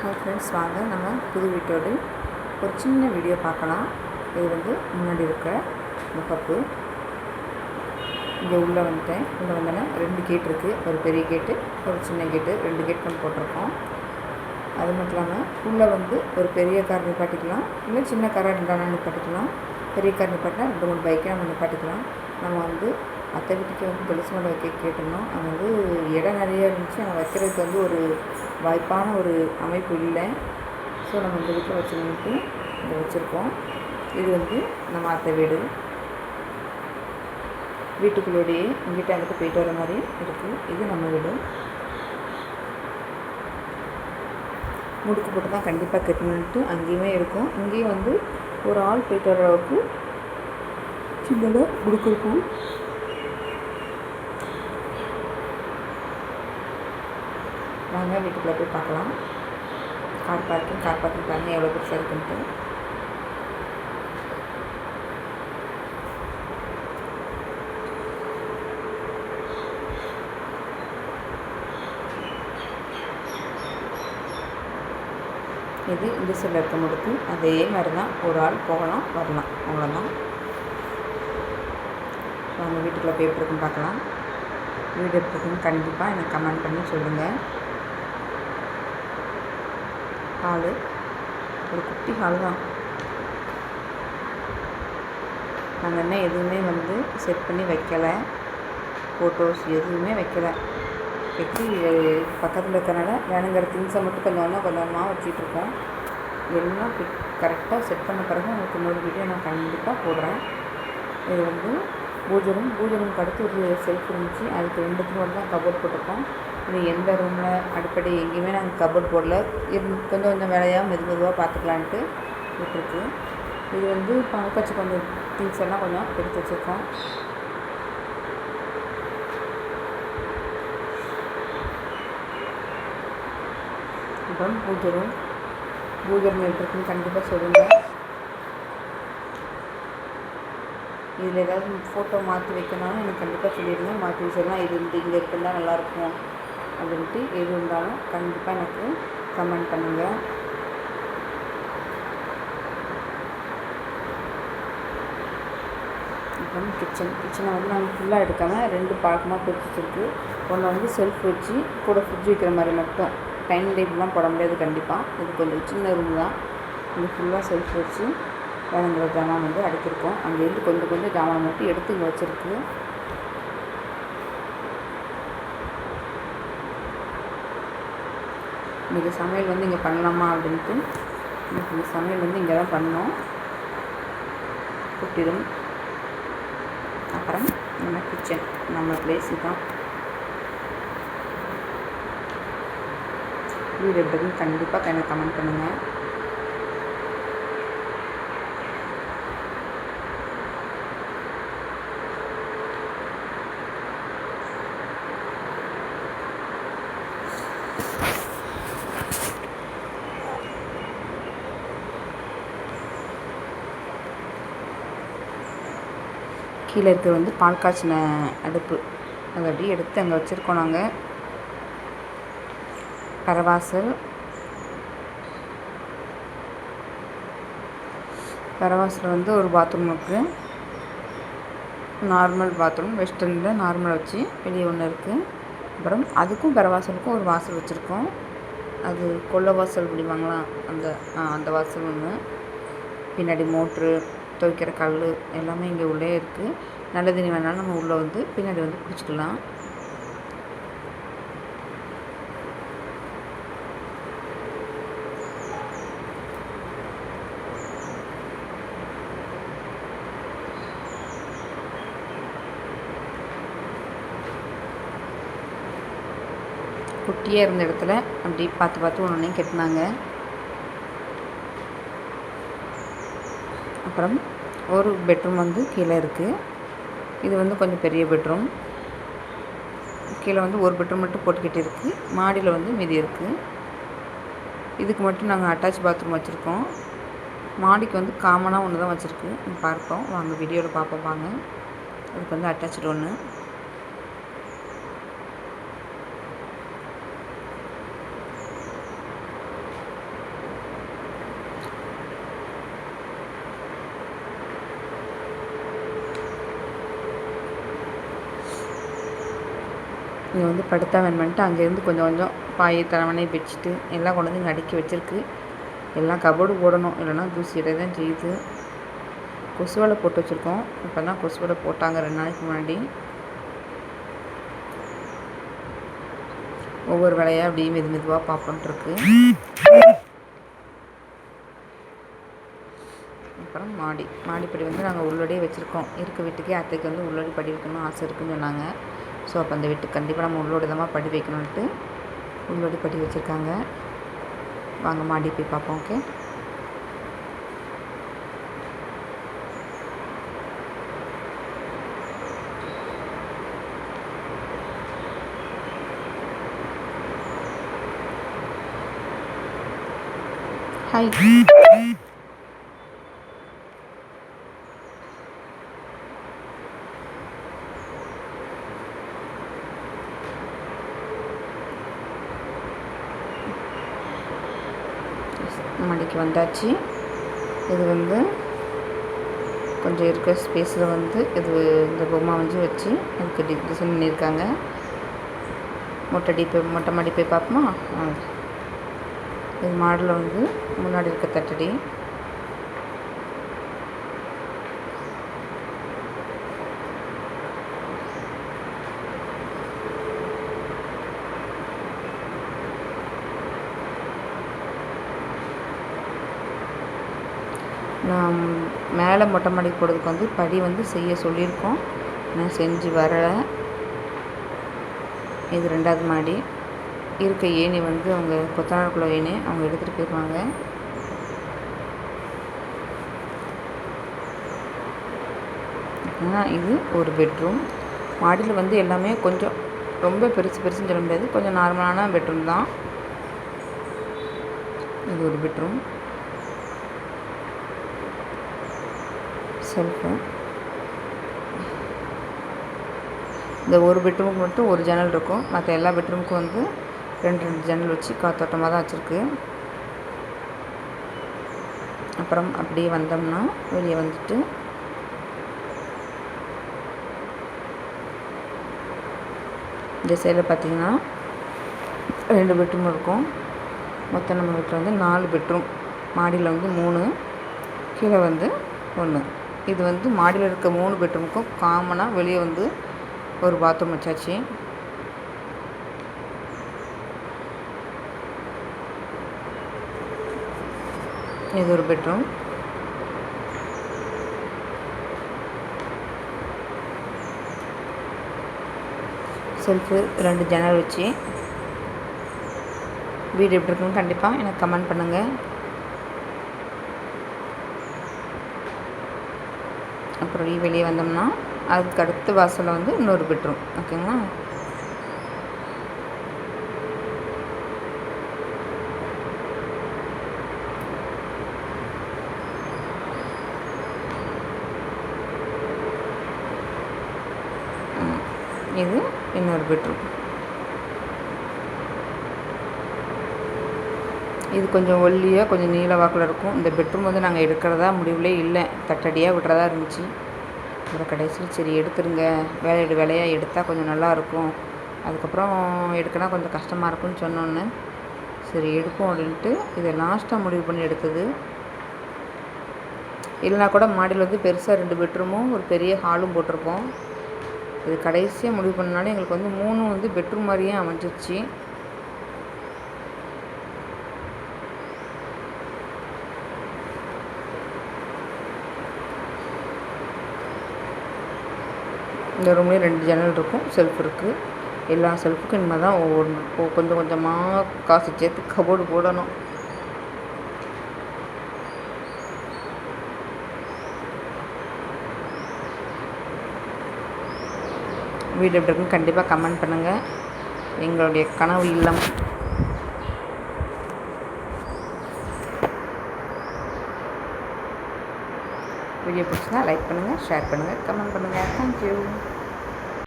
Hi friends, வாங்க நம்ம புது வீட்டோடு ஒரு சின்ன வீடியோ பார்க்கலாம். இது வந்து முன்னாடி இருக்க முகப்பு. இங்கே உள்ளே வந்துட்டேன். உள்ளே வந்தோன்னா 2 கேட் இருக்குது. ஒரு பெரிய கேட்டு, ஒரு சின்ன கேட்டு, 2 கேட் நம்ம போட்டிருக்கோம். அது மட்டும் இல்லாமல் உள்ளே வந்து ஒரு பெரிய கார் நிப்பாட்டிக்கலாம், இல்லை சின்ன காராக இருந்தாலும் நிப்பாட்டிக்கலாம். பெரிய கார் நிப்பாட்டினா 2-3 பைக்கை நம்ம நிப்பாட்டிக்கலாம். நம்ம வந்து அத்தை வீட்டுக்கு வந்து துளசி மாலை வைக்க கேட்டிருந்தோம். அது வந்து இடம் நிறைய இருந்துச்சு. ஆனால் வைக்கிறதுக்கு வந்து ஒரு வாய்ப்பான ஒரு அமைப்பு இல்லை. ஸோ நம்ம இந்த வீட்டில் வச்சுக்கிட்டு இங்கே வச்சுருக்கோம். இது வந்து நம்ம அத்தை வீடு. வீட்டுக்குள்ளோடையே இங்கிட்ட அங்கிட்ட போயிட்டு வர மாதிரி இருக்குது. இது நம்ம வீடு. முடுக்கு போட்டு தான் கண்டிப்பாக கட்டணுன்ட்டு அங்கேயுமே இருக்கும். இங்கேயும் வந்து ஒரு ஆள் போயிட்டு வர அளவுக்கு சின்னதாக முடுக்கு இருக்கும். வாங்க வீட்டுக்குள்ளே போய் பார்க்கலாம். கார் பார்க்கிங் பண்ணி எவ்வளோ பெருசாக இருக்குன்ட்டு. இது இந்த சைடில் இருக்க முடுக்கு. அதே மாதிரி தான், ஒரு ஆள் போகலாம் வரலாம், அவ்வளோதான். வாங்க வீட்டுக்குள்ளே போய் எப்படி இருக்குன்னு பார்க்கலாம். வீடு எப்படி இருக்குன்னு கண்டிப்பாக எனக்கு கமெண்ட் பண்ணி சொல்லுங்கள். ஹாலு ஒரு குட்டி ஹால் தான். நாங்கள் என்ன எதுவுமே வந்து செட் பண்ணி வைக்கலை, ஃபோட்டோஸ் எதுவுமே வைக்கலை. எப்படி பக்கத்தில் இருக்கிறனால வேணுங்கிற திங்ஸை மட்டும் கொஞ்சம் கொஞ்சமாக வச்சிட்ருக்கோம். எல்லாம் கரெக்டாக செட் பண்ண பிறகு உங்களுக்கு இன்னொரு வீடியோ நான் கண்டிப்பாக போடுறேன். இது வந்து பூஜை ரூமுக்கு அடுத்து ஒரு செல்ஃப் இருந்துச்சு. அதுக்கு 2 மட்டும் தான் கபோர்ட் போட்டிருக்கோம். இது எந்த ரூமில் அடிப்படை எங்கேயுமே நாங்கள் கபோர்ட் போடல. கொஞ்சம் வேலையாக மெதுவாக பார்த்துக்கலான்ட்டு விட்டுருக்கு. இது வந்து பங்கச்சு கொஞ்சம் திங்ஸ் எல்லாம் கொஞ்சம் எடுத்து வச்சுருக்கோம். அப்புறம் பூஜை ரூம் எப்படி இருக்குன்னு கண்டிப்பாக சொல்லுங்கள். இதில் ஏதாவது ஃபோட்டோ மாற்றி வைக்கணும்னாலும் எனக்கு கண்டிப்பாக சொல்லிடுங்க. மாற்றி வச்சிடலாம். இது இங்கே இருக்குன்னா நல்லாயிருக்கும் அப்படின்ட்டு எது இருந்தாலும் கண்டிப்பாக எனக்கு கமெண்ட் பண்ணுங்கள். அப்புறம் கிச்சனை வந்து நாங்கள் ஃபுல்லாக எடுக்காமல் 2 பாகமாக பிரித்து வச்சுருக்கு. ஒன்று வந்து செல்ஃப் வச்சு கூட ஃப்ரிட்ஜ் வைக்கிற மாதிரி மட்டும், டைனிங் டேபிள்லாம் போட முடியாது கண்டிப்பாக. இது கொஞ்சம் சின்ன ரூம் தான். இது ஃபுல்லாக செல்ஃப் வச்சு வேணுங்கிற ஜாமான் வந்து அடிக்கிருக்கோம். அங்கேருந்து கொஞ்சம் ஜாமான் மட்டும் எடுத்து இங்கே வச்சுருக்கு. இன்றைக்கி சமையல் வந்து இங்கே பண்ணலாமா அப்படின்ட்டு இன்றைக்கி சமையல் வந்து இங்கே தான் பண்ணோம். குட்டிடும். அப்புறம் நம்ம கிச்சன், நம்ம பிளேஸ் தான். வீடு எப்படின்னு கண்டிப்பாக எனக்கு கமெண்ட் பண்ணுங்கள். கீழே இருக்கிற வந்து பால் காய்ச்சின அடுப்பு, அதை அப்படியே எடுத்து அங்கே வச்சுருக்கோம். நாங்கள் பரவாசல் வந்து ஒரு பாத்ரூம் இருக்குது. நார்மல் பாத்ரூம், வெஸ்டர்னில் நார்மல் வச்சு வெளியே ஒன்று இருக்குது. அப்புறம் அதுக்கும் பரவாசலுக்கும் ஒரு வாசல் வச்சுருக்கோம். அது கொல்லை வாசல் பிடிவாங்களா, அந்த வாசல் ஒன்று. பின்னாடி மோட்ரு, துவைக்கிற கல் எல்லாமே இங்கே உள்ளே இருக்குது. நல்ல தண்ணி வேணாலும் நம்ம உள்ளே வந்து பின்னாடி வந்து பிடிச்சிக்கலாம். குட்டியாக இருந்த இடத்துல அப்படி பார்த்து ஒன்றையும் கட்டினாங்க. அப்புறம் ஒரு பெட்ரூம் வந்து கீழே இருக்குது. இது வந்து கொஞ்சம் பெரிய பெட்ரூம். கீழே வந்து ஒரு பெட்ரூம் மட்டும் போட்டுக்கிட்டு இருக்குது. மாடியில் வந்து மீதி இருக்குது. இதுக்கு மட்டும் நாங்கள் அட்டாச் பாத்ரூம் வச்சுருக்கோம். மாடிக்கு வந்து காமனாக ஒன்று தான் வச்சுருக்கு. பார்ப்போம் வாங்க, வீடியோவில் பார்ப்போம் வாங்க. அதுக்கு வந்து அட்டாச்சு ஒன்று. இங்கே வந்து படுத்தா வேணுமென்ட்டு அங்கேருந்து கொஞ்சம் கொஞ்சம் பாய் தலைவணை பெட்ஷீட்டு எல்லாம் கொண்டு வந்து இங்கே அடுக்கி வச்சுருக்கு. எல்லாம் கபோர்டு போடணும், இல்லைன்னா தூசி இடைய தான் செய்யுது. கொசு வலை போட்டு வச்சுருக்கோம். இப்போ தான் கொசு வலை போட்டாங்க 2 நாளைக்கு முன்னாடி. ஒவ்வொரு வேலையாக அப்படியே மெதுவாக பார்ப்போன்ட்டுருக்கு. அப்புறம் மாடிப்படி வந்து நாங்கள் உள்ளோடையே வச்சுருக்கோம். இருக்க வீட்டுக்கே அத்தைக்கு வந்து உள்ளோடி படி வைக்கணும்னு ஆசை இருக்குன்னு சொன்னாங்க. ஸோ அப்போ அந்த வீட்டுக்கு கண்டிப்பாக நம்ம உள்ளோடி தான் படி வைக்கணுன்ட்டு உள்ளோடி படி வச்சுருக்காங்க. வாங்க மாடி போய் பார்ப்போம். Okay, hi. மாடிக்கு வந்தாச்சு. இது வந்து கொஞ்சம் இருக்கிற ஸ்பேஸில் வந்து இது இந்த பொம்மை வந்து வச்சு இதுக்கு டிசைன் பண்ணியிருக்காங்க. மொட்டை மாடி போய் பார்ப்போமா? இது மாடில் வந்து முன்னாடி இருக்க தட்டடி. நான் மேலே மொட்டை மாடிக்கு போகிறதுக்கு வந்து படி வந்து செய்ய சொல்லியிருக்கோம், நான் செஞ்சு வரலை. இது 2வது மாடி. இருக்க ஏணி வந்து அவங்க கொத்தனார்குள்ள ஏணி அவங்க எடுத்துகிட்டு போயிடுவாங்க. இது ஒரு பெட்ரூம். மாடியில் வந்து எல்லாமே கொஞ்சம் ரொம்ப பெருசுன்னு சொல்ல முடியாது, கொஞ்சம் நார்மலான பெட்ரூம் தான். இது ஒரு பெட்ரூம். செல்ஃபு. இந்த ஒரு பெட்ரூமுக்கு மட்டும் ஒரு ஜன்னல் இருக்கும். மற்ற எல்லா பெட்ரூமுக்கும் வந்து 2 ஜன்னல் வச்சு காத்தோட்டமாக தான் வச்சுருக்கு. அப்புறம் அப்படியே வந்தோம்னா வெளியே வந்துட்டு இந்த சைடில் பார்த்திங்கன்னா 2 பெட்ரூம் இருக்கும். மொத்தம் நம்ம வீட்டில் வந்து 4 பெட்ரூம். மாடியில் வந்து 3, கீழே வந்து 1. இது வந்து மாடியில் இருக்க 3 பெட்ரூமுக்கும் காமனாக வெளியே வந்து ஒரு பாத்ரூம் வச்சாச்சு. இது ஒரு பெட்ரூம். செல்ஃபு 2 ஜன்னல் வச்சு. வீடு எப்படி இருக்குன்னு கண்டிப்பாக எனக்கு கமெண்ட் பண்ணுங்கள். அப்புறம் வெளியே வந்தோம்னா அதுக்கு அடுத்த வாசலில் வந்து இன்னொரு பெட்ரூம். ஓகேங்களா? இது இன்னொரு பெட்ரூம். இது கொஞ்சம் ஒல்லியாக கொஞ்சம் நீல வாக்கில் இருக்கும். இந்த பெட்ரூம் வந்து நாங்கள் எடுக்கிறதா முடிவுலே இல்லை, தட்டடியாக விட்டுறதா இருந்துச்சு. அப்புறம் கடைசியில் சரி எடுத்துருங்க, வேலையாக எடுத்தால் கொஞ்சம் நல்லாயிருக்கும், அதுக்கப்புறம் எடுக்கனா கொஞ்சம் கஷ்டமாக இருக்கும்னு சொன்னோன்னு சரி எடுப்போம் அப்படின்ட்டு இதை லாஸ்ட்டாக முடிவு பண்ணி எடுத்தது. இல்லைனா கூட மாடியில் வந்து பெருசாக 2 பெட்ரூமும் ஒரு பெரிய ஹாலும் போட்டிருப்போம். இது கடைசியாக முடிவு பண்ணனால எங்களுக்கு வந்து 3 வந்து பெட்ரூம் மாதிரியே அமைஞ்சிச்சு. இந்த ரூம்லேயும் 2 ஜன்னல் இருக்கும், செல்ஃப் இருக்குது. எல்லா செல்ஃபுக்கும் இனிமேல் தான் கொஞ்சம் கொஞ்சமாக காசு சேர்த்து கபோர்டு போடணும். வீடு எப்படி இருக்குன்னு கண்டிப்பாக கமெண்ட் பண்ணுங்கள். எங்களுடைய கனவு இல்லம். வீடியோ பிடிச்சினா லைக் பண்ணுங்கள், ஷேர் பண்ணுங்கள், கமெண்ட் பண்ணுங்கள். தேங்க்யூ.